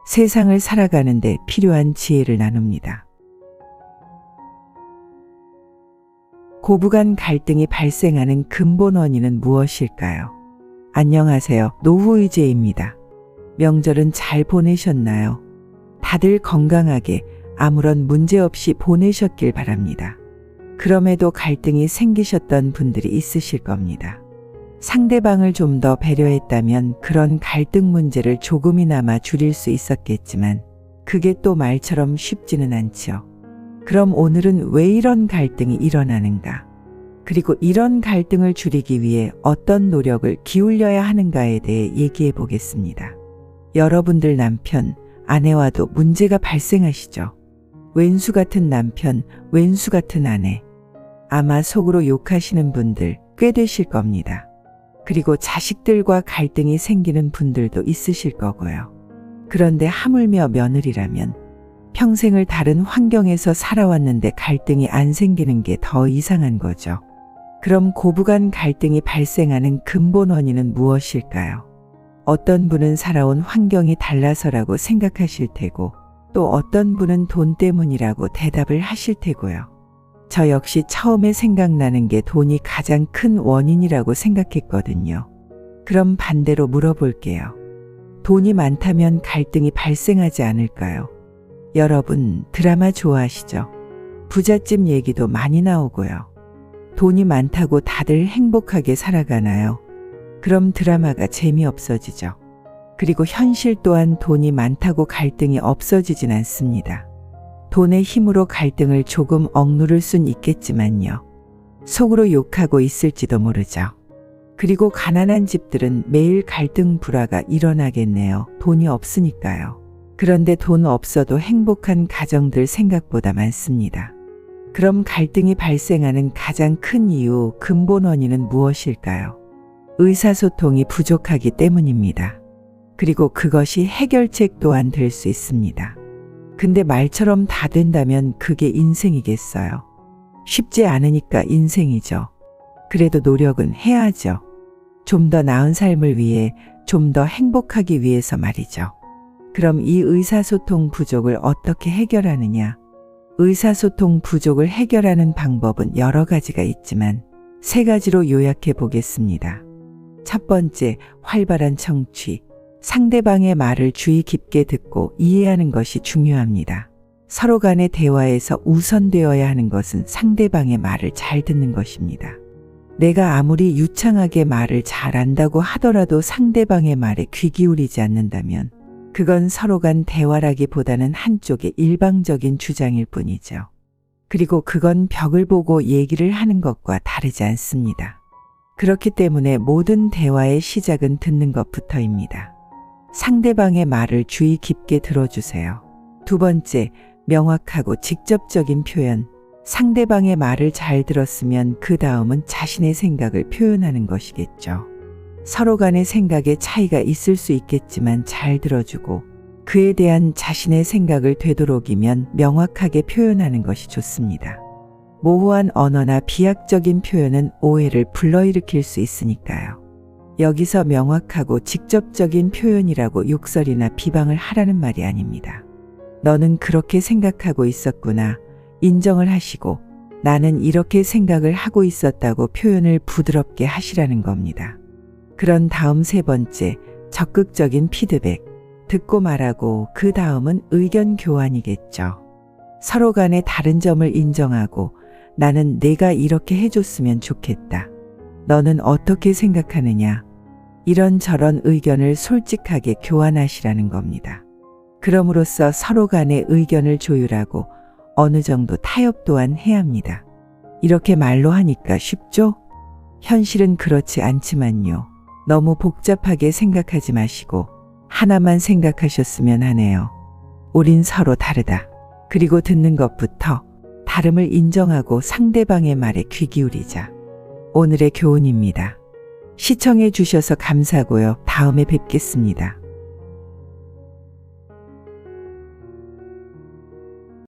세상을 살아가는데 필요한 지혜를 나눕니다. 고부간 갈등이 발생하는 근본 원인은 무엇일까요? 안녕하세요. 노후의제입니다. 명절은 잘 보내셨나요? 다들 건강하게 아무런 문제 없이 보내셨길 바랍니다. 그럼에도 갈등이 생기셨던 분들이 있으실 겁니다. 상대방을 좀 더 배려했다면 그런 갈등 문제를 조금이나마 줄일 수 있었겠지만 그게 또 말처럼 쉽지는 않지요. 그럼 오늘은 왜 이런 갈등이 일어나는가? 그리고 이런 갈등을 줄이기 위해 어떤 노력을 기울여야 하는가에 대해 얘기해 보겠습니다. 여러분들 남편, 아내와도 문제가 발생하시죠? 왼수 같은 남편, 왼수 같은 아내. 아마 속으로 욕하시는 분들 꽤 되실 겁니다. 그리고 자식들과 갈등이 생기는 분들도 있으실 거고요. 그런데 하물며 며느리라면 평생을 다른 환경에서 살아왔는데 갈등이 안 생기는 게 더 이상한 거죠. 그럼 고부간 갈등이 발생하는 근본 원인은 무엇일까요? 어떤 분은 살아온 환경이 달라서라고 생각하실 테고 또 어떤 분은 돈 때문이라고 대답을 하실 테고요. 저 역시 처음에 생각나는 게 돈이 가장 큰 원인이라고 생각했거든요. 그럼 반대로 물어볼게요. 돈이 많다면 갈등이 발생하지 않을까요? 여러분 드라마 좋아하시죠? 부잣집 얘기도 많이 나오고요. 돈이 많다고 다들 행복하게 살아가나요? 그럼 드라마가 재미없어지죠. 그리고 현실 또한 돈이 많다고 갈등이 없어지진 않습니다. 돈의 힘으로 갈등을 조금 억누를 순 있겠지만요. 속으로 욕하고 있을지도 모르죠. 그리고 가난한 집들은 매일 갈등 불화가 일어나겠네요. 돈이 없으니까요. 그런데 돈 없어도 행복한 가정들 생각보다 많습니다. 그럼 갈등이 발생하는 가장 큰 이유, 근본 원인은 무엇일까요? 의사소통이 부족하기 때문입니다. 그리고 그것이 해결책 또한 될 수 있습니다. 근데 말처럼 다 된다면 그게 인생이겠어요? 쉽지 않으니까 인생이죠. 그래도 노력은 해야죠. 좀 더 나은 삶을 위해, 좀 더 행복하기 위해서 말이죠. 그럼 이 의사소통 부족을 어떻게 해결하느냐? 의사소통 부족을 해결하는 방법은 여러 가지가 있지만 3가지로 요약해 보겠습니다. 첫 번째, 활발한 청취. 상대방의 말을 주의 깊게 듣고 이해하는 것이 중요합니다. 서로 간의 대화에서 우선되어야 하는 것은 상대방의 말을 잘 듣는 것입니다. 내가 아무리 유창하게 말을 잘한다고 하더라도 상대방의 말에 귀 기울이지 않는다면 그건 서로 간 대화라기보다는 한쪽의 일방적인 주장일 뿐이죠. 그리고 그건 벽을 보고 얘기를 하는 것과 다르지 않습니다. 그렇기 때문에 모든 대화의 시작은 듣는 것부터입니다. 상대방의 말을 주의 깊게 들어주세요. 두 번째, 명확하고 직접적인 표현. 상대방의 말을 잘 들었으면 그 다음은 자신의 생각을 표현하는 것이겠죠. 서로 간의 생각에 차이가 있을 수 있겠지만 잘 들어주고 그에 대한 자신의 생각을 되도록이면 명확하게 표현하는 것이 좋습니다. 모호한 언어나 비약적인 표현은 오해를 불러일으킬 수 있으니까요. 여기서 명확하고 직접적인 표현이라고 욕설이나 비방을 하라는 말이 아닙니다. 너는 그렇게 생각하고 있었구나. 인정을 하시고 나는 이렇게 생각을 하고 있었다고 표현을 부드럽게 하시라는 겁니다. 그런 다음 3번째, 적극적인 피드백. 듣고 말하고 그 다음은 의견 교환이겠죠. 서로 간의 다른 점을 인정하고 나는 내가 이렇게 해줬으면 좋겠다. 너는 어떻게 생각하느냐? 이런저런 의견을 솔직하게 교환하시라는 겁니다. 그럼으로써 서로 간의 의견을 조율하고 어느 정도 타협 또한 해야 합니다. 이렇게 말로 하니까 쉽죠? 현실은 그렇지 않지만요. 너무 복잡하게 생각하지 마시고 하나만 생각하셨으면 하네요. 우린 서로 다르다. 그리고 듣는 것부터 다름을 인정하고 상대방의 말에 귀 기울이자. 오늘의 교훈입니다. 시청해 주셔서 감사하고요. 다음에 뵙겠습니다.